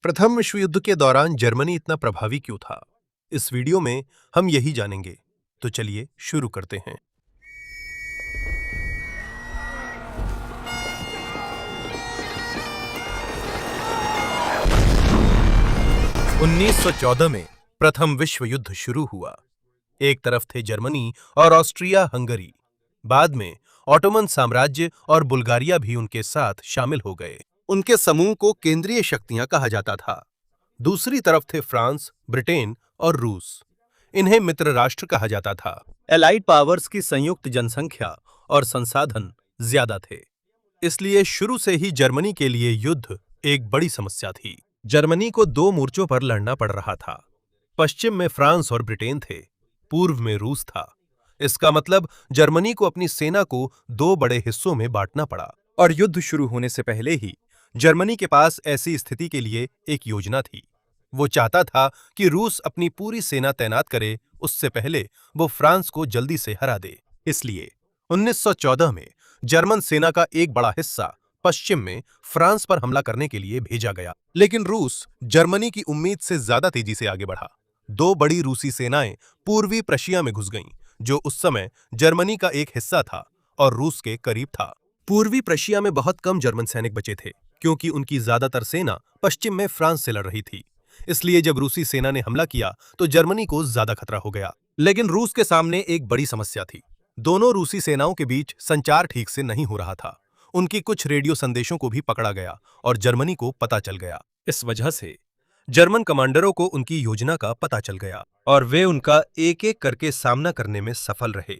प्रथम विश्व युद्ध के दौरान जर्मनी इतना प्रभावी क्यों था? इस वीडियो में हम यही जानेंगे। तो चलिए शुरू करते हैं। 1914 में प्रथम विश्व युद्ध शुरू हुआ। एक तरफ थे जर्मनी और ऑस्ट्रिया हंगरी। बाद में ऑटोमन साम्राज्य और बुल्गारिया भी उनके साथ शामिल हो गए। उनके समूह को केंद्रीय शक्तियां कहा जाता था। दूसरी तरफ थे फ्रांस, ब्रिटेन और रूस। इन्हें मित्र राष्ट्र कहा जाता था। एलाइड पावर्स की संयुक्त जनसंख्या और संसाधन ज्यादा थे, इसलिए शुरू से ही जर्मनी के लिए युद्ध एक बड़ी समस्या थी। जर्मनी को दो मोर्चों पर लड़ना पड़ रहा था। पश्चिम में फ्रांस और ब्रिटेन थे, पूर्व में रूस था। इसका मतलब जर्मनी को अपनी सेना को दो बड़े हिस्सों में बांटना पड़ा। और युद्ध शुरू होने से पहले ही जर्मनी के पास ऐसी स्थिति के लिए एक योजना थी। वो चाहता था कि रूस अपनी पूरी सेना तैनात करे, उससे पहले वो फ्रांस को जल्दी से हरा दे। इसलिए 1914 में जर्मन सेना का एक बड़ा हिस्सा पश्चिम में फ्रांस पर हमला करने के लिए भेजा गया। लेकिन रूस जर्मनी की उम्मीद से ज्यादा तेजी से आगे बढ़ा। दो बड़ी रूसी सेनाएं पूर्वी प्रशिया में घुस गईं, जो उस समय जर्मनी का एक हिस्सा था और रूस के करीब था। पूर्वी प्रशिया में बहुत कम जर्मन सैनिक बचे थे, क्योंकि उनकी ज्यादातर सेना पश्चिम में फ्रांस से लड़ रही थी। इसलिए जब रूसी सेना ने हमला किया तो जर्मनी को ज्यादा खतरा हो गया। लेकिन रूस के सामने एक बड़ी समस्या थी। दोनों रूसी सेनाओं के बीच संचार ठीक से नहीं हो रहा था। उनकी कुछ रेडियो संदेशों को भी पकड़ा गया और जर्मनी को पता चल गया। इस वजह से जर्मन कमांडरों को उनकी योजना का पता चल गया और वे उनका एक एक करके सामना करने में सफल रहे।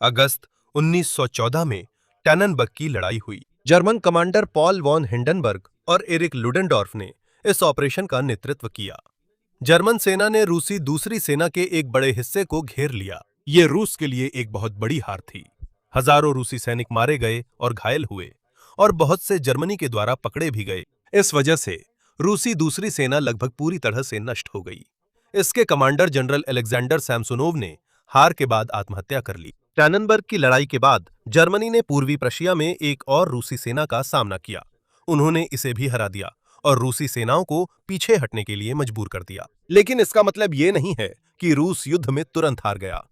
अगस्त 1914 में टैननबर्ग की लड़ाई हुई। German commander Paul von Hindenburg और एरिक लुडेनडॉर्फ ने इस ऑपरेशन का नेतृत्व किया। जर्मन सेना ने रूसी दूसरी सेना के एक बड़े हिस्से को घेर लिया। ये रूस के लिए एक बहुत बड़ी हार थी। हजारों रूसी सैनिक मारे गए और घायल हुए और बहुत से जर्मनी के द्वारा पकड़े भी गए। इस वजह से रूसी दूसरी सेना लगभग पूरी तरह से नष्ट हो गई। इसके कमांडर जनरल अलेक्जेंडर सैमसोनोव ने हार के बाद आत्महत्या कर ली। टैननबर्ग की लड़ाई के बाद जर्मनी ने पूर्वी प्रशिया में एक और रूसी सेना का सामना किया। उन्होंने इसे भी हरा दिया और रूसी सेनाओं को पीछे हटने के लिए मजबूर कर दिया। लेकिन इसका मतलब ये नहीं है कि रूस युद्ध में तुरंत हार गया।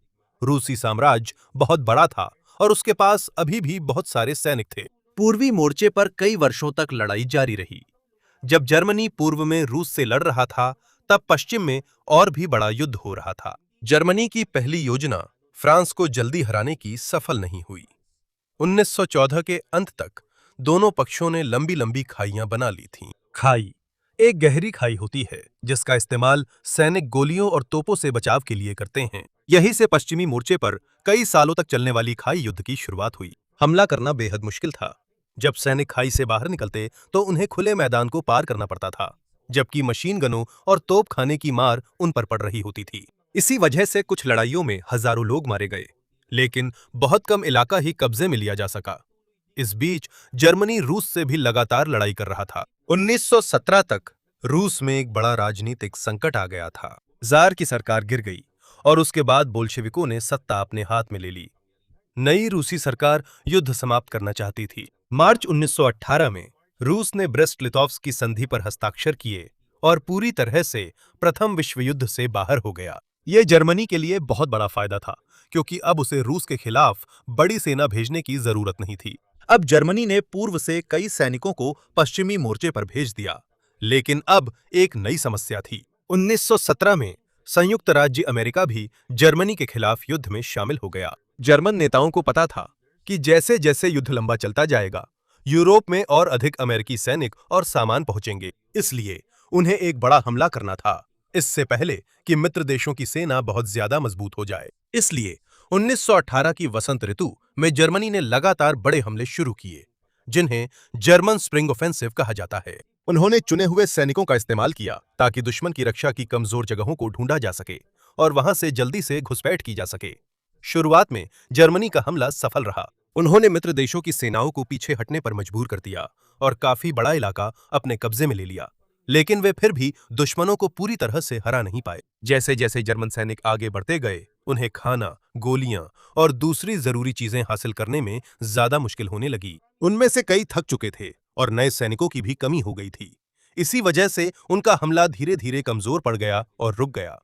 रूसी साम्राज्य बहुत बड़ा था और उसके पास अभी भी बहुत सारे सैनिक थे। पूर्वी मोर्चे पर कई वर्षों तक लड़ाई जारी रही। जब जर्मनी पूर्व में रूस से लड़ रहा था, तब पश्चिम में और भी बड़ा युद्ध हो रहा था। जर्मनी की पहली योजना फ्रांस को जल्दी हराने की सफल नहीं हुई। 1914 के अंत तक दोनों पक्षों ने लंबी लंबी खाइयां बना ली थीं। खाई एक गहरी खाई होती है जिसका इस्तेमाल सैनिक गोलियों और तोपों से बचाव के लिए करते हैं। यहीं से पश्चिमी मोर्चे पर कई सालों तक चलने वाली खाई युद्ध की शुरुआत हुई। हमला करना बेहद मुश्किल था। जब सैनिक खाई से बाहर निकलते तो उन्हें खुले मैदान को पार करना पड़ता था, जबकि मशीन गनों और तोप खाने की मार उन पर पड़ रही होती थी। इसी वजह से कुछ लड़ाइयों में हजारों लोग मारे गए, लेकिन बहुत कम इलाका ही कब्जे में लिया जा सका। इस बीच जर्मनी रूस से भी लगातार लड़ाई कर रहा था। 1917 तक रूस में एक बड़ा राजनीतिक संकट आ गया था। जार की सरकार गिर गई और उसके बाद बोल्शेविकों ने सत्ता अपने हाथ में ले ली। नई रूसी सरकार युद्ध समाप्त करना चाहती थी। मार्च 1918 में रूस ने ब्रेस्ट-लिटोव्स्क की संधि पर हस्ताक्षर किए और पूरी तरह से प्रथम विश्व युद्ध से बाहर हो गया। यह जर्मनी के लिए बहुत बड़ा फायदा था, क्योंकि अब उसे रूस के खिलाफ बड़ी सेना भेजने की जरूरत नहीं थी। अब जर्मनी ने पूर्व से कई सैनिकों को पश्चिमी मोर्चे पर भेज दिया, लेकिन अब एक नई समस्या थी। 1917 में संयुक्त राज्य अमेरिका भी जर्मनी के खिलाफ युद्ध में शामिल हो गया। जर्मन नेताओं को पता था कि जैसे जैसे युद्ध लंबा चलता जाएगा, यूरोप में और अधिक अमेरिकी सैनिक और सामान पहुंचेंगे। इसलिए उन्हें एक बड़ा हमला करना था, इससे पहले कि मित्र देशों की सेना बहुत ज्यादा मजबूत हो जाए। इसलिए 1918 की वसंत ऋतु में जर्मनी ने लगातार बड़े हमले शुरू किए, जिन्हें जर्मन स्प्रिंग ऑफेंसिव कहा जाता है। उन्होंने चुने हुए सैनिकों का इस्तेमाल किया ताकि दुश्मन की रक्षा की कमजोर जगहों को ढूंढा जा सके और वहां से जल्दी से घुसपैठ की जा सके। शुरुआत में जर्मनी का हमला सफल रहा। उन्होंने मित्र देशों की सेनाओं को पीछे हटने पर मजबूर कर दिया और काफी बड़ा इलाका अपने कब्जे में ले लिया। लेकिन वे फिर भी दुश्मनों को पूरी तरह से हरा नहीं पाए। जैसे जैसे जर्मन सैनिक आगे बढ़ते गए, उन्हें खाना, गोलियां और दूसरी जरूरी चीजें हासिल करने में ज्यादा मुश्किल होने लगी। उनमें से कई थक चुके थे और नए सैनिकों की भी कमी हो गई थी। इसी वजह से उनका हमला धीरे धीरे कमजोर पड़ गया और रुक गया।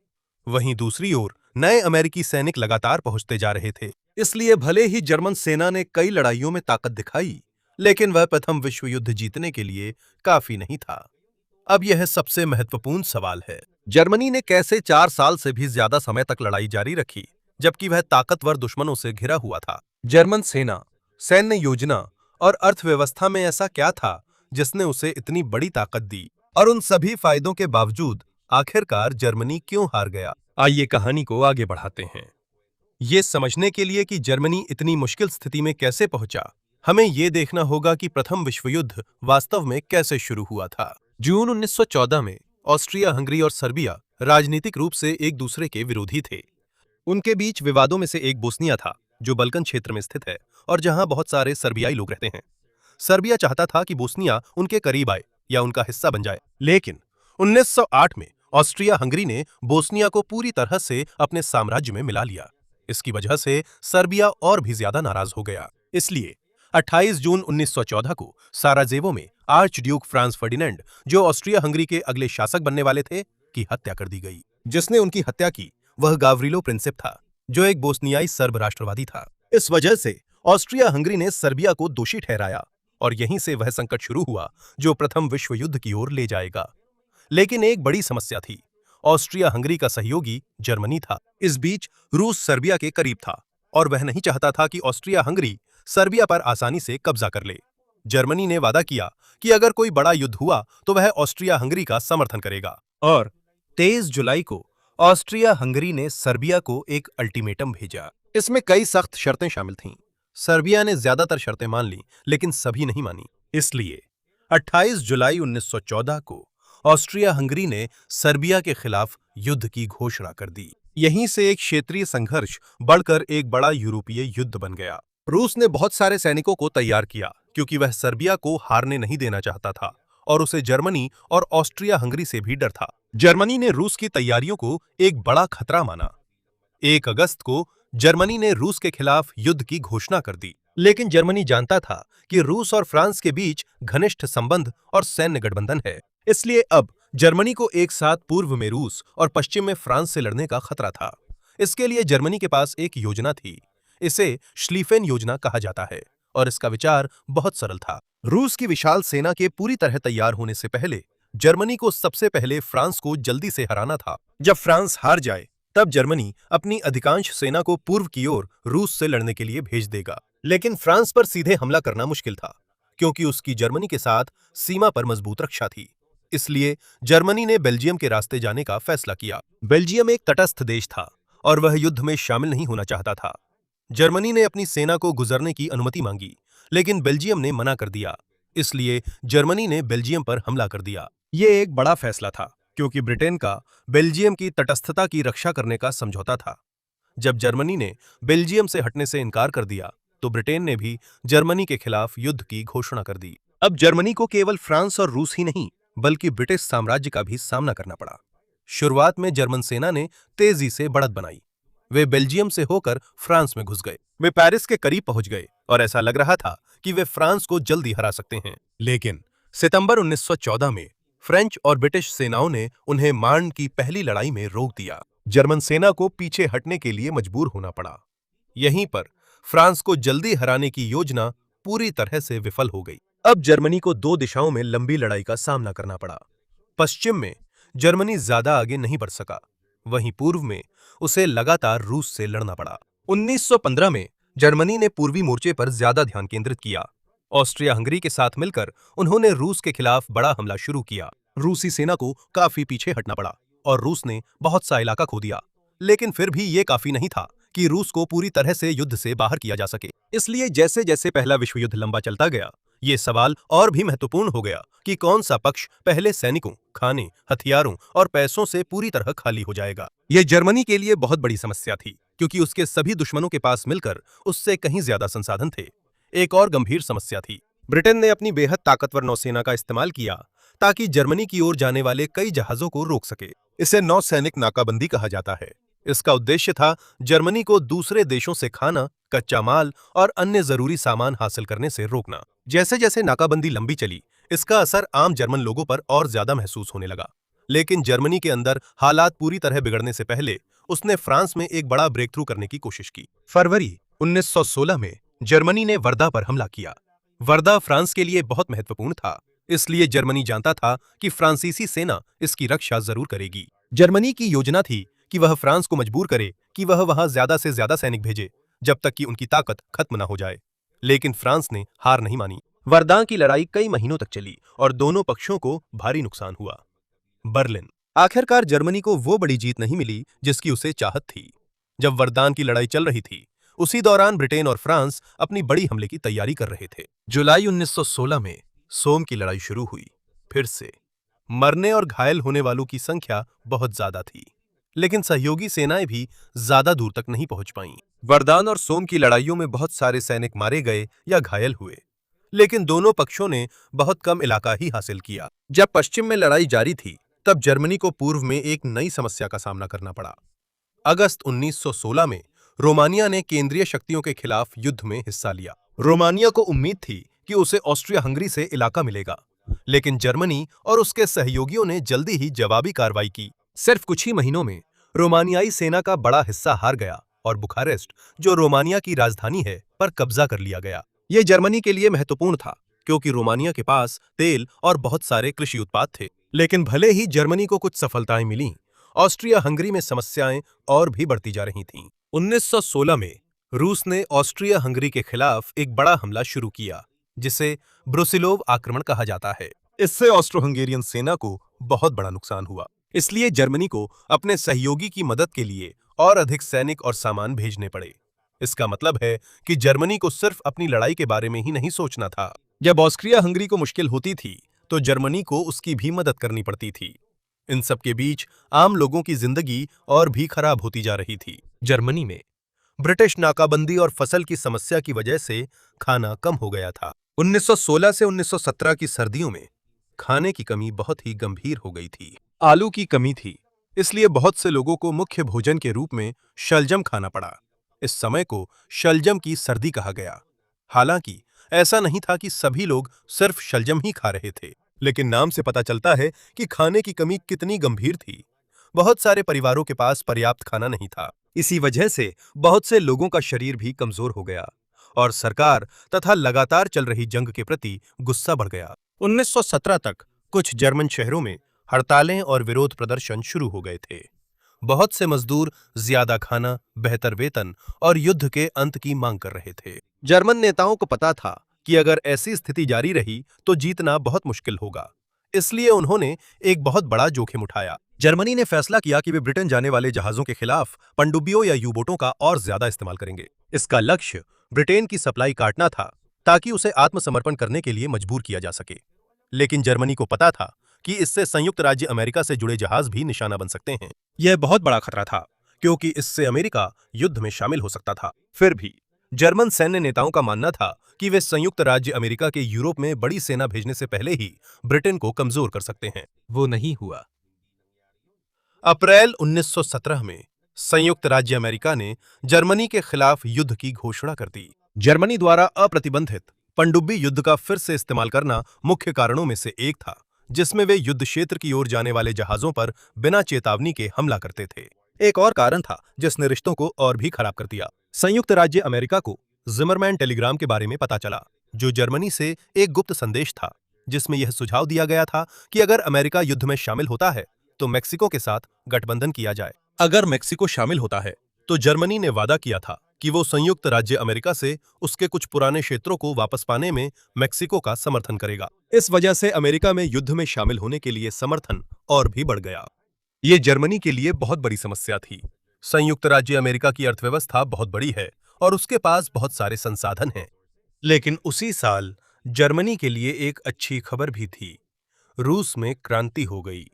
वहीं दूसरी ओर नए अमेरिकी सैनिक लगातार पहुंचते जा रहे थे, इसलिए भले ही जर्मन सेना ने कई लड़ाइयों में ताकत दिखाई, लेकिन वह प्रथम विश्व युद्ध जीतने के लिए काफी नहीं था। अब यह सबसे महत्वपूर्ण सवाल है, जर्मनी ने कैसे 4 साल से भी ज्यादा समय तक लड़ाई जारी रखी, जबकि वह ताकतवर दुश्मनों से घिरा हुआ था। जर्मन सेना, सैन्य योजना और अर्थव्यवस्था में ऐसा क्या था जिसने उसे इतनी बड़ी ताकत दी, और उन सभी फायदों के बावजूद आखिरकार जर्मनी क्यों हार गया? आइए कहानी को आगे बढ़ाते हैं। ये समझने के लिए कि जर्मनी इतनी मुश्किल स्थिति में कैसे पहुंचा, हमें ये देखना होगा कि प्रथम विश्व युद्ध वास्तव में कैसे शुरू हुआ था। जून 1914 में ऑस्ट्रिया हंगरी और सर्बिया राजनीतिक रूप से एक दूसरे के विरोधी थे। उनके बीच विवादों में से एक बोस्निया था, जो बल्कन क्षेत्र में स्थित है और जहां बहुत सारे सर्बियाई लोग रहते हैं। सर्बिया चाहता था कि बोस्निया उनके करीब आए या उनका हिस्सा बन जाए, लेकिन 1908 में ऑस्ट्रिया हंगरी ने बोस्निया को पूरी तरह से अपने साम्राज्य में मिला लिया। इसकी वजह से सर्बिया और भी ज्यादा नाराज हो गया। इसलिए 28 जून 1914 को साराजेवो में आर्च ड्यूक फ्रांस फर्डिनेंड, जो ऑस्ट्रिया हंगरी के अगले शासक बनने वाले थे, की हत्या कर दी गई। जिसने उनकी हत्या की वह गावरिलो प्रिंसिप था, जो एक बोस्नियाई सर्ब राष्ट्रवादी था। इस वजह से ऑस्ट्रिया हंगरी ने सर्बिया को दोषी ठहराया और यहीं से वह संकट शुरू हुआ जो प्रथम विश्व युद्ध की ओर ले जाएगा। लेकिन एक बड़ी समस्या थी, ऑस्ट्रिया हंगरी का सहयोगी जर्मनी था। इस बीच रूस सर्बिया के करीब था और वह नहीं चाहता था कि ऑस्ट्रिया हंगरी सर्बिया पर आसानी से कब्जा कर ले। जर्मनी ने वादा किया कि अगर कोई बड़ा युद्ध हुआ तो वह ऑस्ट्रिया हंगरी का समर्थन करेगा, और 23 जुलाई को ऑस्ट्रिया हंगरी ने सर्बिया को एक अल्टीमेटम भेजा। इसमें कई सख्त शर्तें शामिल थीं। सर्बिया ने ज्यादातर शर्तें मान लीं, लेकिन सभी नहीं मानी। इसलिए 28 जुलाई 1914 को ऑस्ट्रिया हंगरी ने सर्बिया के खिलाफ युद्ध की घोषणा कर दी। यहीं से एक क्षेत्रीय संघर्ष बढ़कर एक बड़ा यूरोपीय युद्ध बन गया। रूस ने बहुत सारे सैनिकों को तैयार किया, क्योंकि वह सर्बिया को हारने नहीं देना चाहता था और उसे जर्मनी और ऑस्ट्रिया हंगरी से भी डर था। जर्मनी ने रूस की तैयारियों को एक बड़ा खतरा माना। 1 अगस्त को जर्मनी ने रूस के खिलाफ युद्ध की घोषणा कर दी, लेकिन जर्मनी जानता था कि रूस और फ्रांस के बीच घनिष्ठ संबंध और सैन्य गठबंधन है। इसलिए अब जर्मनी को एक साथ पूर्व में रूस और पश्चिम में फ्रांस से लड़ने का खतरा था। इसके लिए जर्मनी के पास एक योजना थी। इसे श्लीफेन योजना कहा जाता है और इसका विचार बहुत सरल था। रूस की विशाल सेना के पूरी तरह तैयार होने से पहले जर्मनी को सबसे पहले फ्रांस को जल्दी से हराना था। जब फ्रांस हार जाए तब जर्मनी अपनी अधिकांश सेना को पूर्व की ओर रूस से लड़ने के लिए भेज देगा। लेकिन फ्रांस पर सीधे हमला करना मुश्किल था, क्योंकि उसकी जर्मनी के साथ सीमा पर मजबूत रक्षा थी। इसलिए जर्मनी ने बेल्जियम के रास्ते जाने का फैसला किया। बेल्जियम एक तटस्थ देश था और वह युद्ध में शामिल नहीं होना चाहता था। जर्मनी ने अपनी सेना को गुजरने की अनुमति मांगी, लेकिन बेल्जियम ने मना कर दिया। इसलिए जर्मनी ने बेल्जियम पर हमला कर दिया। ये एक बड़ा फैसला था, क्योंकि ब्रिटेन का बेल्जियम की तटस्थता की रक्षा करने का समझौता था। जब जर्मनी ने बेल्जियम से हटने से इनकार कर दिया, तो ब्रिटेन ने भी जर्मनी के खिलाफ युद्ध की घोषणा कर दी। अब जर्मनी को केवल फ्रांस और रूस ही नहीं, बल्कि ब्रिटिश साम्राज्य का भी सामना करना पड़ा। शुरुआत में जर्मन सेना ने तेजी से बढ़त बनाई। वे बेल्जियम से होकर फ्रांस में घुस गए। वे पेरिस के करीब पहुंच गए और ऐसा लग रहा था कि वे फ्रांस को जल्दी हरा सकते हैं। लेकिन सितंबर 1914 में फ्रेंच और ब्रिटिश सेनाओं ने उन्हें मार्न की पहली लड़ाई में रोक दिया। जर्मन सेना को पीछे हटने के लिए मजबूर होना पड़ा। यहीं पर फ्रांस को जल्दी हराने की योजना पूरी तरह से विफल हो गई। अब जर्मनी को 2 दिशाओं में लंबी लड़ाई का सामना करना पड़ा। पश्चिम में जर्मनी ज्यादा आगे नहीं बढ़ सका, वहीं पूर्व में उसे लगातार रूस से लड़ना पड़ा। 1915 में जर्मनी ने पूर्वी मोर्चे पर ज्यादा ध्यान केंद्रित किया। ऑस्ट्रिया हंगरी के साथ मिलकर उन्होंने रूस के खिलाफ बड़ा हमला शुरू किया। रूसी सेना को काफी पीछे हटना पड़ा और रूस ने बहुत सा इलाका खो दिया। लेकिन फिर भी ये काफी नहीं था कि रूस को पूरी तरह से युद्ध से बाहर किया जा सके। इसलिए जैसे जैसे पहला विश्व युद्ध लंबा चलता गया, ये सवाल और भी महत्वपूर्ण हो गया कि कौन सा पक्ष पहले सैनिकों, खाने, हथियारों और पैसों से पूरी तरह खाली हो जाएगा। यह जर्मनी के लिए बहुत बड़ी समस्या थी, क्योंकि उसके सभी दुश्मनों के पास मिलकर उससे कहीं ज्यादा संसाधन थे। एक और गंभीर समस्या थी। ब्रिटेन ने अपनी बेहद ताकतवर नौसेना का इस्तेमाल किया ताकि जर्मनी की ओर जाने वाले कई जहाजों को रोक सके। इसे नौसैनिक नाकाबंदी कहा जाता है। इसका उद्देश्य था जर्मनी को दूसरे देशों से खाना, कच्चा माल और अन्य जरूरी सामान हासिल करने से रोकना। जैसे जैसे नाकाबंदी लंबी चली, इसका असर आम जर्मन लोगों पर और ज्यादा महसूस होने लगा। लेकिन जर्मनी के अंदर हालात पूरी तरह बिगड़ने से पहले उसने फ्रांस में एक बड़ा ब्रेक थ्रू करने की कोशिश की। फरवरी 1916 में जर्मनी ने वर्धा पर हमला किया। वर्धा फ्रांस के लिए बहुत महत्वपूर्ण था, इसलिए जर्मनी जानता था कि फ्रांसीसी सेना इसकी रक्षा जरूर करेगी। जर्मनी की योजना थी कि वह फ्रांस को मजबूर करे कि वह वहां ज्यादा से ज्यादा सैनिक भेजे जब तक कि उनकी ताकत खत्म न हो जाए। लेकिन फ्रांस ने हार नहीं मानी। वर्धा की लड़ाई कई महीनों तक चली और दोनों पक्षों को भारी नुकसान हुआ। बर्लिन। आखिरकार जर्मनी को वो बड़ी जीत नहीं मिली जिसकी उसे चाहत थी। जब वर्दान की लड़ाई चल रही थी, उसी दौरान ब्रिटेन और फ्रांस अपनी बड़ी हमले की तैयारी कर रहे थे। जुलाई 1916 में सोम की लड़ाई शुरू हुई। फिर से मरने और घायल होने वालों की संख्या बहुत ज्यादा थी, लेकिन सहयोगी सेनाएं भी ज्यादा दूर तक नहीं पहुंच पाईं। वर्दान और सोम की लड़ाइयों में बहुत सारे सैनिक मारे गए या घायल हुए, लेकिन दोनों पक्षों ने बहुत कम इलाका ही हासिल किया। जब पश्चिम में लड़ाई जारी थी, तब जर्मनी को पूर्व में एक नई समस्या का सामना करना पड़ा। अगस्त 1916 में रोमानिया ने केंद्रीय शक्तियों के खिलाफ युद्ध में हिस्सा लिया। रोमानिया को उम्मीद थी कि उसे ऑस्ट्रिया हंगरी से इलाका मिलेगा, लेकिन जर्मनी और उसके सहयोगियों ने जल्दी ही जवाबी कार्रवाई की। सिर्फ कुछ ही महीनों में रोमानियाई सेना का बड़ा हिस्सा हार गया और बुखारेस्ट, जो रोमानिया की राजधानी है, पर कब्जा कर लिया गया। यह जर्मनी के लिए महत्वपूर्ण था क्योंकि रोमानिया के पास तेल और बहुत सारे कृषि उत्पाद थे। लेकिन भले ही जर्मनी को कुछ सफलताएं मिलीं, ऑस्ट्रिया हंगरी में समस्याएं और भी बढ़ती जा रही थीं। 1916 में रूस ने ऑस्ट्रिया हंगरी के खिलाफ एक बड़ा हमला शुरू किया, जिसे ब्रुसिलोव आक्रमण कहा जाता है। इससे ऑस्ट्रो हंगेरियन सेना को बहुत बड़ा नुकसान हुआ। इसलिए जर्मनी को अपने सहयोगी की मदद के लिए और अधिक सैनिक और सामान भेजने पड़े। इसका मतलब है कि जर्मनी को सिर्फ अपनी लड़ाई के बारे में ही नहीं सोचना था। जब ऑस्ट्रिया हंगरी को मुश्किल होती थी, तो जर्मनी को उसकी भी मदद करनी पड़ती थी। इन सब के बीच आम लोगों की जिंदगी और भी खराब होती जा रही थी। जर्मनी में ब्रिटिश नाकाबंदी और फसल की समस्या की वजह से खाना कम हो गया था। 1916 से 1917 की सर्दियों में खाने की कमी बहुत ही गंभीर हो गई थी। आलू की कमी थी, इसलिए बहुत से लोगों को मुख्य भोजन के रूप में शलजम खाना पड़ा। इस समय को शलजम की सर्दी कहा गया। हालांकि ऐसा नहीं था कि सभी लोग सिर्फ शलजम ही खा रहे थे, लेकिन नाम से पता चलता है कि खाने की कमी कितनी गंभीर थी। बहुत सारे परिवारों के पास पर्याप्त खाना नहीं था। इसी वजह से बहुत से लोगों का शरीर भी कमजोर हो गया और सरकार तथा लगातार चल रही जंग के प्रति गुस्सा बढ़ गया। 1917 तक कुछ जर्मन शहरों में हड़तालें और विरोध प्रदर्शन शुरू हो गए थे। बहुत से मजदूर ज्यादा खाना, बेहतर वेतन और युद्ध के अंत की मांग कर रहे थे। जर्मन नेताओं को पता था कि अगर ऐसी स्थिति जारी रही तो जीतना बहुत मुश्किल होगा, इसलिए उन्होंने एक बहुत बड़ा जोखिम उठाया। जर्मनी ने फैसला किया कि वे ब्रिटेन जाने वाले जहाजों के खिलाफ पनडुब्बियों या यू बोटों का और ज्यादा इस्तेमाल करेंगे। इसका लक्ष्य ब्रिटेन की सप्लाई काटना था, ताकि उसे आत्मसमर्पण करने के लिए मजबूर किया जा सके। लेकिन जर्मनी को पता था कि इससे संयुक्त राज्य अमेरिका से जुड़े जहाज भी निशाना बन सकते हैं। यह बहुत बड़ा खतरा था, क्योंकि इससे अमेरिका युद्ध में शामिल हो सकता था। फिर भी जर्मन सैन्य नेताओं का मानना था कि वे संयुक्त राज्य अमेरिका के यूरोप में बड़ी सेना भेजने से पहले ही ब्रिटेन को कमजोर कर सकते हैं। वो नहीं हुआ। अप्रैल 1917 में संयुक्त राज्य अमेरिका ने जर्मनी के खिलाफ युद्ध की घोषणा कर दी। जर्मनी द्वारा अप्रतिबंधित पनडुब्बी युद्ध का फिर से इस्तेमाल करना मुख्य कारणों में से एक था, जिसमें वे युद्ध क्षेत्र की ओर जाने वाले जहाजों पर बिना चेतावनी के हमला करते थे। एक और कारण था जिसने रिश्तों को और भी खराब कर दिया। संयुक्त राज्य अमेरिका को जिमरमैन टेलीग्राम के बारे में पता चला, जो जर्मनी से एक गुप्त संदेश था, जिसमें यह सुझाव दिया गया था कि अगर अमेरिका युद्ध में शामिल होता है तो मेक्सिको के साथ गठबंधन किया जाए। अगर मेक्सिको शामिल होता है तो जर्मनी ने वादा किया था कि वो संयुक्त राज्य अमेरिका से उसके कुछ पुराने क्षेत्रों को वापस पाने में मेक्सिको का समर्थन करेगा। इस वजह से अमेरिका में युद्ध में शामिल होने के लिए समर्थन और भी बढ़ गया। ये जर्मनी के लिए बहुत बड़ी समस्या थी। संयुक्त राज्य अमेरिका की अर्थव्यवस्था बहुत बड़ी है और उसके पास बहुत सारे संसाधन हैं। लेकिन उसी साल जर्मनी के लिए एक अच्छी खबर भी थी। रूस में क्रांति हो गई।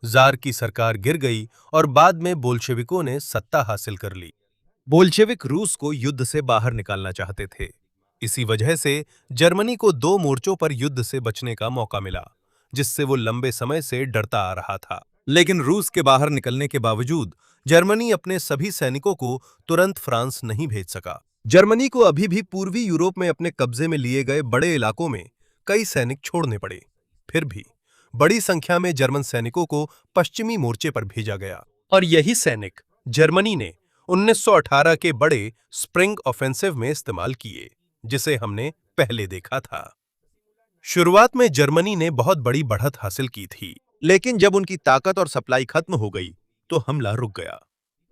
जार की सरकार गिर गई और बाद में बोल्शेविकों ने सत्ता हासिल कर ली। बोल्शेविक रूस को युद्ध से बाहर निकालना चाहते थे। इसी वजह से जर्मनी को दो मोर्चों पर युद्ध से बचने का मौका मिला, जिससे वो लंबे समय से डरता आ रहा था। लेकिन रूस के बाहर निकलने के बावजूद जर्मनी अपने सभी सैनिकों को तुरंत फ्रांस नहीं भेज सका। जर्मनी को अभी भी पूर्वी यूरोप में अपने कब्जे में लिए गए बड़े इलाकों में कई सैनिक छोड़ने पड़े। फिर भी बड़ी संख्या में जर्मन सैनिकों को पश्चिमी मोर्चे पर भेजा गया और यही सैनिक जर्मनी ने 1918 के बड़े स्प्रिंग ऑफेंसिव में इस्तेमाल किए, जिसे हमने पहले देखा था। शुरुआत में जर्मनी ने बहुत बड़ी बढ़त हासिल की थी, लेकिन जब उनकी ताकत और सप्लाई खत्म हो गई तो हमला रुक गया।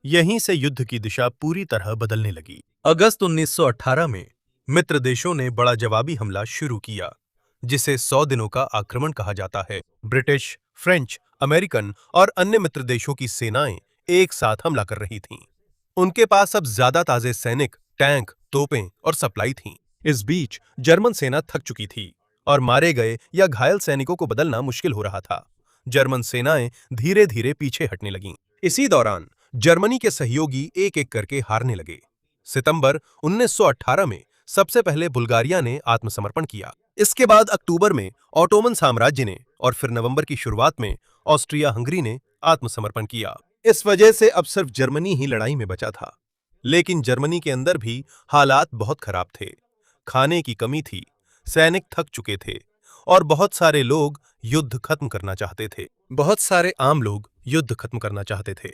यहीं से युद्ध की दिशा पूरी तरह बदलने लगी। अगस्त 1918 में मित्र देशों ने बड़ा जवाबी हमला शुरू किया, जिसे 100 दिनों का आक्रमण कहा जाता है। ब्रिटिश, फ्रेंच, अमेरिकन और अन्य मित्र देशों की सेनाएं एक साथ हमला कर रही थीं। उनके पास अब ज्यादा ताजे सैनिक, टैंक, तोपें और सप्लाई थीं। इस बीच जर्मन सेना थक चुकी थी और मारे गए या घायल सैनिकों को बदलना मुश्किल हो रहा था। जर्मन सेनाएं धीरे धीरे पीछे हटने लगीं। इसी दौरान जर्मनी के सहयोगी एक एक करके हारने लगे। सितंबर 1918 में सबसे पहले बुल्गारिया ने आत्मसमर्पण किया। इसके बाद अक्टूबर में ऑटोमन साम्राज्य ने और फिर नवंबर की शुरुआत में ऑस्ट्रिया हंगरी ने आत्मसमर्पण किया। इस वजह से अब सिर्फ जर्मनी ही लड़ाई में बचा था। लेकिन जर्मनी के अंदर भी हालात बहुत खराब थे। खाने की कमी थी, सैनिक थक चुके थे और बहुत सारे लोग युद्ध खत्म करना चाहते थे। बहुत सारे आम लोग युद्ध खत्म करना चाहते थे।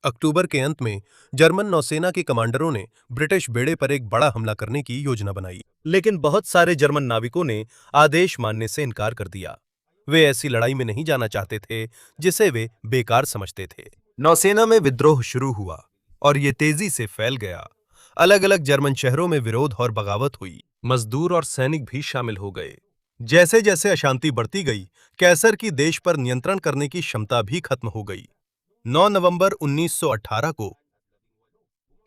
अक्टूबर के अंत में जर्मन नौसेना के कमांडरों ने ब्रिटिश बेड़े पर एक बड़ा हमला करने की योजना बनाई, लेकिन बहुत सारे जर्मन नाविकों ने आदेश मानने से इनकार कर दिया। वे ऐसी लड़ाई में नहीं जाना चाहते थे जिसे वे बेकार समझते थे। नौसेना में विद्रोह शुरू हुआ और ये तेजी से फैल गया। अलग अलग जर्मन शहरों में विरोध और बगावत हुई। मजदूर और सैनिक भी शामिल हो गए। जैसे जैसे अशांति बढ़ती गई, कैसर की देश पर नियंत्रण करने की क्षमता भी खत्म हो गई। 9 नवंबर 1918 को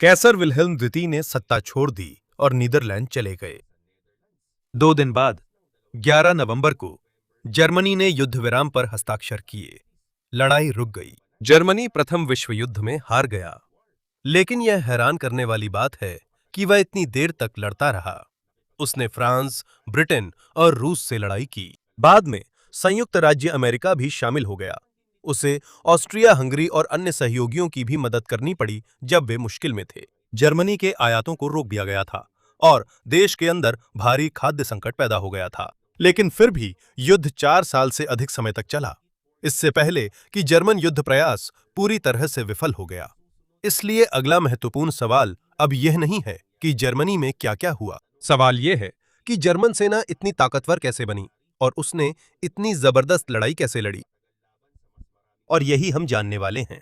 कैसर विल्हेल्म द्वितीय ने सत्ता छोड़ दी और नीदरलैंड चले गए। 2 दिन बाद 11 नवंबर को जर्मनी ने युद्ध विराम पर हस्ताक्षर किए। लड़ाई रुक गई। जर्मनी प्रथम विश्व युद्ध में हार गया। लेकिन यह हैरान करने वाली बात है कि वह इतनी देर तक लड़ता रहा। उसने फ्रांस, ब्रिटेन और रूस से लड़ाई की। बाद में संयुक्त राज्य अमेरिका भी शामिल हो गया। उसे ऑस्ट्रिया हंगरी और अन्य सहयोगियों की भी मदद करनी पड़ी जब वे मुश्किल में थे। जर्मनी के आयातों को रोक दिया गया था और देश के अंदर भारी खाद्य संकट पैदा हो गया था। लेकिन फिर भी युद्ध 4 साल से अधिक समय तक चला, इससे पहले कि जर्मन युद्ध प्रयास पूरी तरह से विफल हो गया। इसलिए अगला महत्वपूर्ण सवाल अब यह नहीं है कि जर्मनी में क्या क्या हुआ। सवाल यह है कि जर्मन सेना इतनी ताकतवर कैसे बनी और उसने इतनी जबरदस्त लड़ाई कैसे लड़ी। और यही हम जानने वाले हैं।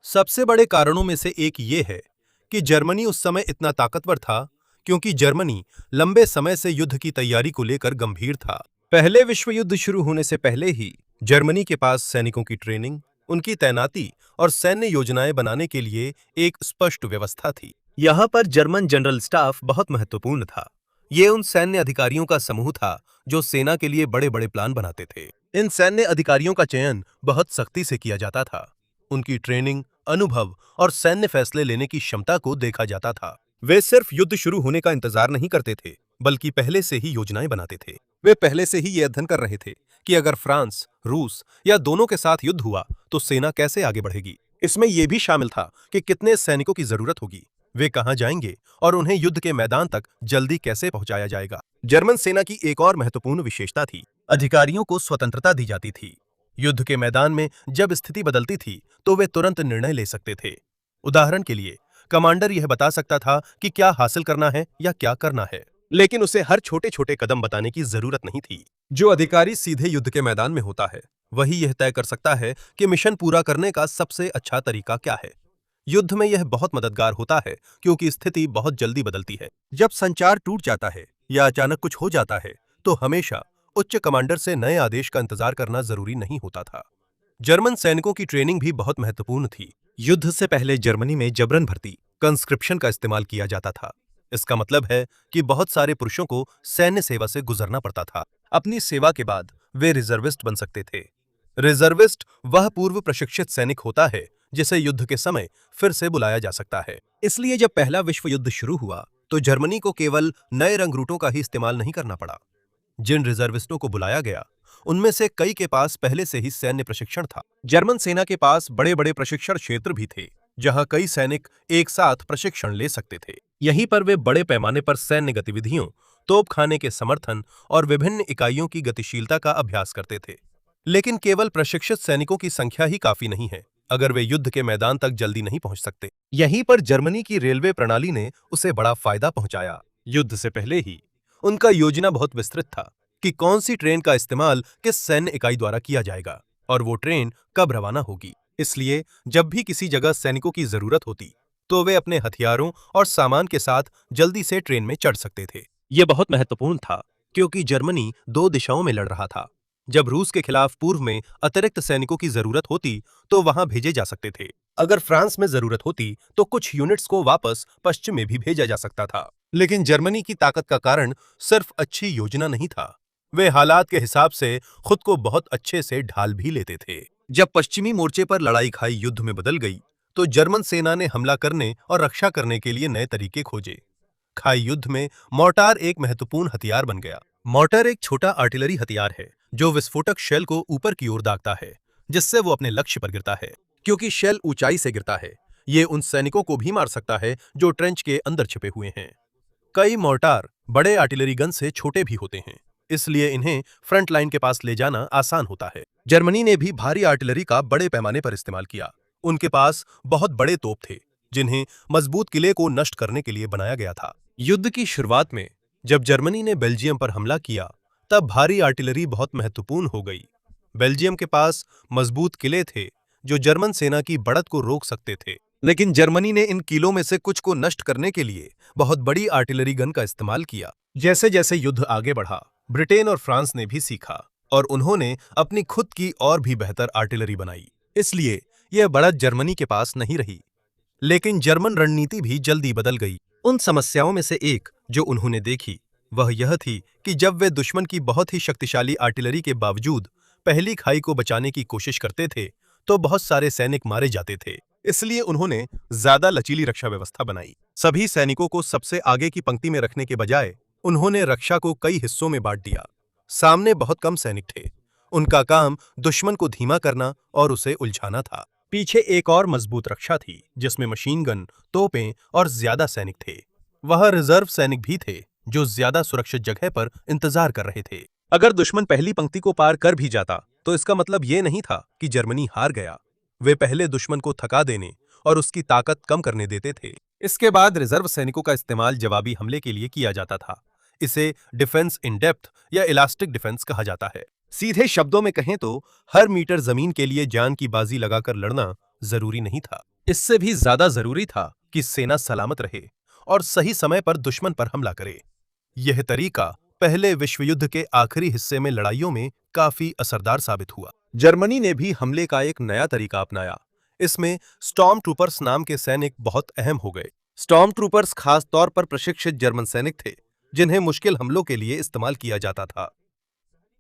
सबसे बड़े कारणों में से एक ये है कि जर्मनी उस समय इतना ताकतवर था क्योंकि जर्मनी लंबे समय से युद्ध की तैयारी को लेकर गंभीर था। पहले विश्व युद्ध शुरू होने से पहले ही जर्मनी के पास सैनिकों की ट्रेनिंग, उनकी तैनाती और सैन्य योजनाएं बनाने के लिए एक स्पष्ट व्यवस्था थी। यहाँ पर जर्मन जनरल स्टाफ बहुत महत्वपूर्ण था। ये उन सैन्य अधिकारियों का समूह था जो सेना के लिए बड़े बड़े प्लान बनाते थे। इन सैन्य अधिकारियों का चयन बहुत सख्ती से किया जाता था। उनकी ट्रेनिंग, अनुभव और सैन्य फैसले लेने की क्षमता को देखा जाता था। वे सिर्फ युद्ध शुरू होने का इंतजार नहीं करते थे, बल्कि पहले से ही योजनाएं बनाते थे। वे पहले से ही ये अध्ययन कर रहे थे कि अगर फ्रांस, रूस या दोनों के साथ युद्ध हुआ तो सेना कैसे आगे बढ़ेगी। इसमें यह भी शामिल था कि कितने सैनिकों की जरूरत होगी, वे कहां जाएंगे और उन्हें युद्ध के मैदान तक जल्दी कैसे पहुंचाया जाएगा। जर्मन सेना की एक और महत्वपूर्ण विशेषता थी, अधिकारियों को स्वतंत्रता दी जाती थी। युद्ध के मैदान में जब स्थिति बदलती थी तो वे तुरंत निर्णय ले सकते थे। उदाहरण के लिए कमांडर यह बता सकता था कि क्या हासिल करना है या क्या करना है, लेकिन उसे हर छोटे छोटे कदम बताने की जरूरत नहीं थी। जो अधिकारी सीधे युद्ध के मैदान में होता है वही यह तय कर सकता है कि मिशन पूरा करने का सबसे अच्छा तरीका क्या है। युद्ध में यह बहुत मददगार होता है क्योंकि स्थिति बहुत जल्दी बदलती है। जब संचार टूट जाता है या अचानक कुछ हो जाता है तो हमेशा उच्च कमांडर से नए आदेश का इंतजार करना जरूरी नहीं होता था। जर्मन सैनिकों की ट्रेनिंग भी बहुत महत्वपूर्ण थी। युद्ध से पहले जर्मनी में जबरन भर्ती, कंस्क्रिप्शन का इस्तेमाल किया जाता था। इसका मतलब है कि बहुत सारे पुरुषों को सैन्य सेवा से गुजरना पड़ता था। अपनी सेवा के बाद वे रिजर्विस्ट बन सकते थे। रिजर्विस्ट वह पूर्व प्रशिक्षित सैनिक होता है जिसे युद्ध के समय फिर से बुलाया जा सकता है। इसलिए जब पहला विश्व युद्ध शुरू हुआ तो जर्मनी को केवल नए रंगरूटों का ही इस्तेमाल नहीं करना पड़ा। जिन रिजर्विस्टों को बुलाया गया उनमें से कई के पास पहले से ही सैन्य प्रशिक्षण था। जर्मन सेना के पास बड़े बड़े प्रशिक्षण क्षेत्र भी थे जहां कई सैनिक एक साथ प्रशिक्षण ले सकते थे। यहीं पर वे बड़े पैमाने पर सैन्य गतिविधियों, तोपखाने के समर्थन और विभिन्न इकाइयों की गतिशीलता का अभ्यास करते थे। लेकिन केवल प्रशिक्षित सैनिकों की संख्या ही काफी नहीं है अगर वे युद्ध के मैदान तक जल्दी नहीं पहुंच सकते। यहीं पर जर्मनी की रेलवे प्रणाली ने उसे बड़ा फायदा पहुंचाया। युद्ध से पहले ही उनका योजना बहुत विस्तृत था कि कौन सी ट्रेन का इस्तेमाल किस सैन्य इकाई द्वारा किया जाएगा और वो ट्रेन कब रवाना होगी। इसलिए जब भी किसी जगह सैनिकों की जरूरत होती तो वे अपने हथियारों और सामान के साथ जल्दी से ट्रेन में चढ़ सकते थे। यह बहुत महत्वपूर्ण था क्योंकि जर्मनी दो दिशाओं में लड़ रहा था। जब रूस के खिलाफ पूर्व में अतिरिक्त सैनिकों की जरूरत होती तो वहां भेजे जा सकते थे। अगर फ्रांस में जरूरत होती तो कुछ यूनिट्स को वापस पश्चिम में भी भेजा जा सकता था। लेकिन जर्मनी की ताकत का कारण सिर्फ अच्छी योजना नहीं था, वे हालात के हिसाब से खुद को बहुत अच्छे से ढाल भी लेते थे। जब पश्चिमी मोर्चे पर लड़ाई खाई युद्ध में बदल गई तो जर्मन सेना ने हमला करने और रक्षा करने के लिए नए तरीके खोजे। खाई युद्ध में मोर्टार एक महत्वपूर्ण हथियार बन गया। मोर्टार एक छोटा आर्टिलरी हथियार है जो विस्फोटक शेल को ऊपर की ओर दागता है जिससे वो अपने लक्ष्य पर गिरता है। क्योंकि शेल ऊंचाई से गिरता है, ये उन सैनिकों को भी मार सकता है जो ट्रेंच के अंदर छिपे हुए हैं। कई मोर्टार बड़े आर्टिलरी गन से छोटे भी होते हैं, इसलिए इन्हें फ्रंट लाइन के पास ले जाना आसान होता है। जर्मनी ने भी भारी आर्टिलरी का बड़े पैमाने पर इस्तेमाल किया। उनके पास बहुत बड़े तोप थे जिन्हें मजबूत किले को नष्ट करने के लिए बनाया गया था। युद्ध की शुरुआत में जब जर्मनी ने बेल्जियम पर हमला किया तब भारी आर्टिलरी बहुत महत्वपूर्ण हो गई। बेल्जियम के पास मजबूत किले थे जो जर्मन सेना की बढ़त को रोक सकते थे। लेकिन जर्मनी ने इन किलों में से कुछ को नष्ट करने के लिए बहुत बड़ी आर्टिलरी गन का इस्तेमाल किया। जैसे जैसे युद्ध आगे बढ़ा, ब्रिटेन और फ्रांस ने भी सीखा और उन्होंने अपनी खुद की और भी बेहतर आर्टिलरी बनाई। इसलिए यह बढ़त जर्मनी के पास नहीं रही। लेकिन जर्मन रणनीति भी जल्दी बदल गई। उन समस्याओं में से एक जो उन्होंने देखी वह यह थी कि जब वे दुश्मन की बहुत ही शक्तिशाली आर्टिलरी के बावजूद पहली खाई को बचाने की कोशिश करते थे तो बहुत सारे सैनिक मारे जाते थे। इसलिए उन्होंने ज्यादा लचीली रक्षा व्यवस्था बनाई। सभी सैनिकों को सबसे आगे की पंक्ति में रखने के बजाय उन्होंने रक्षा को कई हिस्सों में बांट दिया। सामने बहुत कम सैनिक थे, उनका काम दुश्मन को धीमा करना और उसे उलझाना था। पीछे एक और मजबूत रक्षा थी जिसमें मशीन गन, तोपें और ज्यादा सैनिक थे। वह रिजर्व सैनिक भी थे जो ज्यादा सुरक्षित जगह पर इंतजार कर रहे थे। अगर दुश्मन पहली पंक्ति को पार कर भी जाता तो इसका मतलब ये नहीं था कि जर्मनी हार गया। वे पहले दुश्मन को थका देने और उसकी ताकत कम करने देते थे। इसके बाद रिजर्व सैनिकों का इस्तेमाल जवाबी हमले के लिए किया जाता था। इसे डिफेंस इन डेप्थ या इलास्टिक डिफेंस कहा जाता है। सीधे शब्दों में कहें तो हर मीटर जमीन के लिए जान की बाजी लगाकर लड़ना जरूरी नहीं था। इससे भी ज्यादा जरूरी था कि सेना सलामत रहे और सही समय पर दुश्मन पर हमला करे। यह तरीका पहले विश्व युद्ध के आखिरी हिस्से में लड़ाइयों में काफी असरदार साबित हुआ। जर्मनी ने भी हमले का एक नया तरीका अपनाया। इसमें स्टॉर्म ट्रूपर्स नाम के सैनिक बहुत अहम हो गए। स्टॉर्म ट्रूपर्स खास तौर पर प्रशिक्षित जर्मन सैनिक थे जिन्हें मुश्किल हमलों के लिए इस्तेमाल किया जाता था।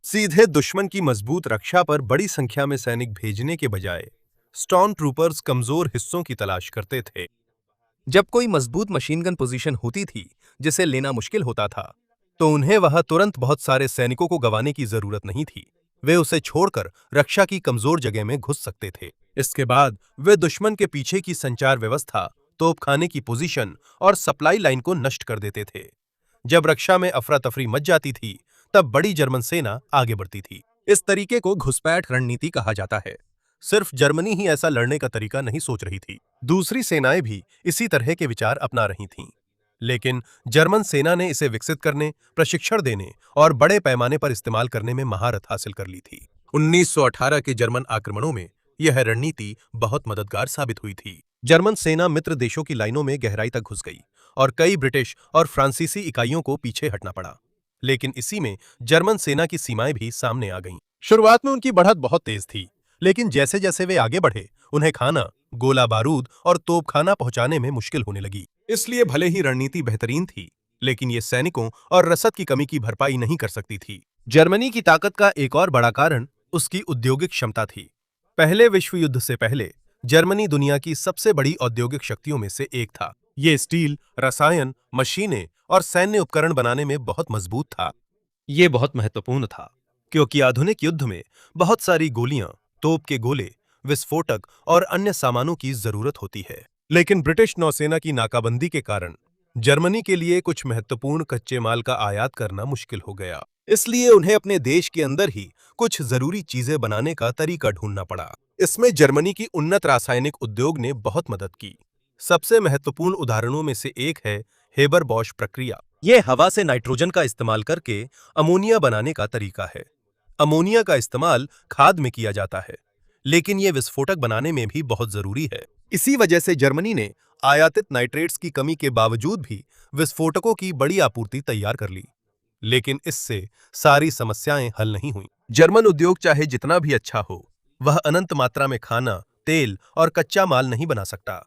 सीधे दुश्मन की मजबूत रक्षा पर बड़ी संख्या में सैनिक भेजने के बजाय स्टॉर्म ट्रूपर्स कमजोर हिस्सों की तलाश करते थे। जब कोई मजबूत मशीन गन पोजीशन होती थी जिसे लेना मुश्किल होता था तो उन्हें वहां तुरंत बहुत सारे सैनिकों को गंवाने की जरूरत नहीं थी। वे उसे छोड़कर रक्षा की कमजोर जगह में घुस सकते थे। इसके बाद वे दुश्मन के पीछे की संचार व्यवस्था, तोपखाने की पोजीशन और सप्लाई लाइन को नष्ट कर देते थे। जब रक्षा में अफरा तफरी मच जाती थी तब बड़ी जर्मन सेना आगे बढ़ती थी। इस तरीके को घुसपैठ रणनीति कहा जाता है। सिर्फ जर्मनी ही ऐसा लड़ने का तरीका नहीं सोच रही थी, दूसरी सेनाएं भी इसी तरह के विचार अपना रही थीं। लेकिन जर्मन सेना ने इसे विकसित करने, प्रशिक्षण देने और बड़े पैमाने पर इस्तेमाल करने में महारत हासिल कर ली थी। 1918 के जर्मन आक्रमणों में यह रणनीति बहुत मददगार साबित हुई थी। जर्मन सेना मित्र देशों की लाइनों में गहराई तक घुस गई और कई ब्रिटिश और फ्रांसीसी इकाइयों को पीछे हटना पड़ा। लेकिन इसी में जर्मन सेना की सीमाएं भी सामने आ गईं। शुरुआत में उनकी बढ़त बहुत तेज थी, लेकिन जैसे जैसे वे आगे बढ़े उन्हें खाना, गोला बारूद और तोपखाना पहुंचाने में मुश्किल होने लगी। इसलिए भले ही रणनीति बेहतरीन थी, लेकिन ये सैनिकों और रसद की कमी की भरपाई नहीं कर सकती थी। जर्मनी की ताकत का एक और बड़ा कारण उसकी औद्योगिक क्षमता थी। पहले विश्व युद्ध से पहले जर्मनी दुनिया की सबसे बड़ी औद्योगिक शक्तियों में से एक था। ये स्टील, रसायन, मशीनें और सैन्य उपकरण बनाने में बहुत मजबूत था। ये बहुत महत्वपूर्ण था क्योंकि आधुनिक युद्ध में बहुत सारी गोलियां, तोप के गोले, विस्फोटक और अन्य सामानों की जरूरत होती है। लेकिन ब्रिटिश नौसेना की नाकाबंदी के कारण जर्मनी के लिए कुछ महत्वपूर्ण कच्चे माल का आयात करना मुश्किल हो गया, इसलिए उन्हें अपने देश के अंदर ही कुछ जरूरी चीजें बनाने का तरीका ढूंढना पड़ा। इसमें जर्मनी की उन्नत रासायनिक उद्योग ने बहुत मदद की। सबसे महत्वपूर्ण उदाहरणों में से एक है हेबर बॉश प्रक्रिया। यह हवा से नाइट्रोजन का इस्तेमाल करके अमोनिया बनाने का तरीका है। अमोनिया का इस्तेमाल खाद में किया जाता है, लेकिन यह विस्फोटक बनाने में भी बहुत जरूरी है। इसी वजह से जर्मनी ने आयातित नाइट्रेट्स की कमी के बावजूद भी विस्फोटकों की बड़ी आपूर्ति तैयार कर ली। लेकिन इससे सारी समस्याएं हल नहीं हुई। जर्मन उद्योग चाहे जितना भी अच्छा हो, वह अनंत मात्रा में खाना, तेल और कच्चा माल नहीं बना सकता।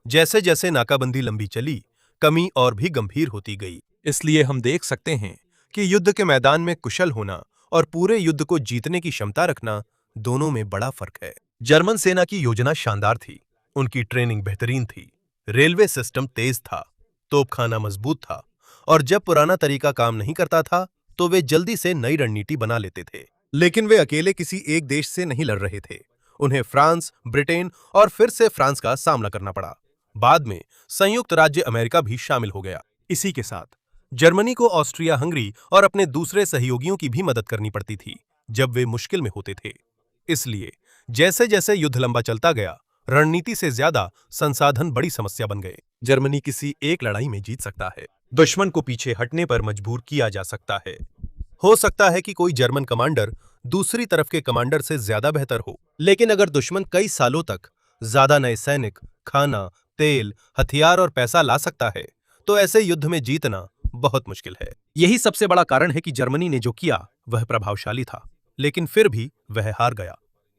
जैसे जैसे नाकाबंदी लंबी चली, कमी और भी गंभीर होती गई। इसलिए हम देख सकते हैं कि युद्ध के मैदान में कुशल होना और पूरे युद्ध को जीतने की क्षमता रखना, दोनों में बड़ा फर्क है। जर्मन सेना की योजना शानदार थी, उनकी ट्रेनिंग बेहतरीन थी, रेलवे सिस्टम तेज था, तोपखाना मजबूत था, और जब पुराना तरीका काम नहीं करता था तो वे जल्दी से नई रणनीति बना लेते थे। लेकिन वे अकेले किसी एक देश से नहीं लड़ रहे थे। उन्हें फ्रांस, ब्रिटेन और फिर से फ्रांस का सामना करना पड़ा। बाद में संयुक्त राज्य अमेरिका भी शामिल हो गया। इसी के साथ जर्मनी को ऑस्ट्रिया हंगरी और अपने दूसरे सहयोगियों की भी मदद करनी पड़ती थी जब वे मुश्किल में होते थे। इसलिए जैसे जैसे युद्ध लंबा चलता गया, रणनीति से ज्यादा संसाधन बड़ी समस्या बन गए। जर्मनी किसी एक लड़ाई में जीत सकता है, दुश्मन को पीछे हटने पर मजबूर किया जा सकता है। हो सकता है कि कोई जर्मन कमांडर दूसरी तरफ के कमांडर से ज्यादा बेहतर हो, लेकिन अगर दुश्मन कई सालों तक ज्यादा नए सैनिक, खाना, तेल, हथियार और पैसा ला सकता है, तो ऐसे युद्ध में जीतना बहुत मुश्किल है। यही सबसे बड़ा कारण है कि जर्मनी ने जो किया वह प्रभावशाली था, लेकिन फिर भी वह हार गया।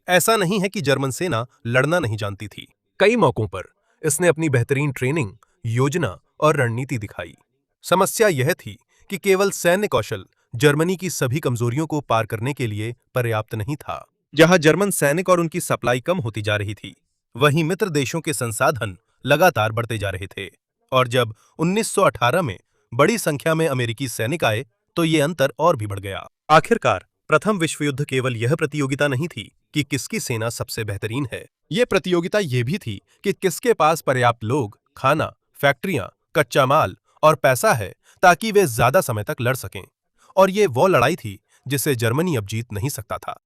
ऐसा नहीं है कि जर्मन सेना लड़ना नहीं जानती थी। कई मौकों पर इसने अपनी बेहतरीन ट्रेनिंग, योजना और रणनीति दिखाई। समस्या यह थी कि केवल सैन्य कौशल जर्मनी की सभी कमजोरियों को पार करने के लिए पर्याप्त नहीं था। जहां जर्मन सैनिक और उनकी सप्लाई कम होती जा रही थी, वहीं मित्र देशों के संसाधन लगातार बढ़ते जा रहे थे। और जब 1918 में बड़ी संख्या में अमेरिकी सैनिक आए, तो ये अंतर और भी बढ़ गया। आखिरकार प्रथम विश्व युद्ध केवल यह प्रतियोगिता नहीं थी कि किसकी सेना सबसे बेहतरीन है। यह प्रतियोगिता यह भी थी कि किसके पास पर्याप्त लोग, खाना, फैक्ट्रियां, कच्चा माल और पैसा है ताकि वे ज्यादा समय तक लड़ सकें। और ये वो लड़ाई थी जिसे जर्मनी अब जीत नहीं सकता था।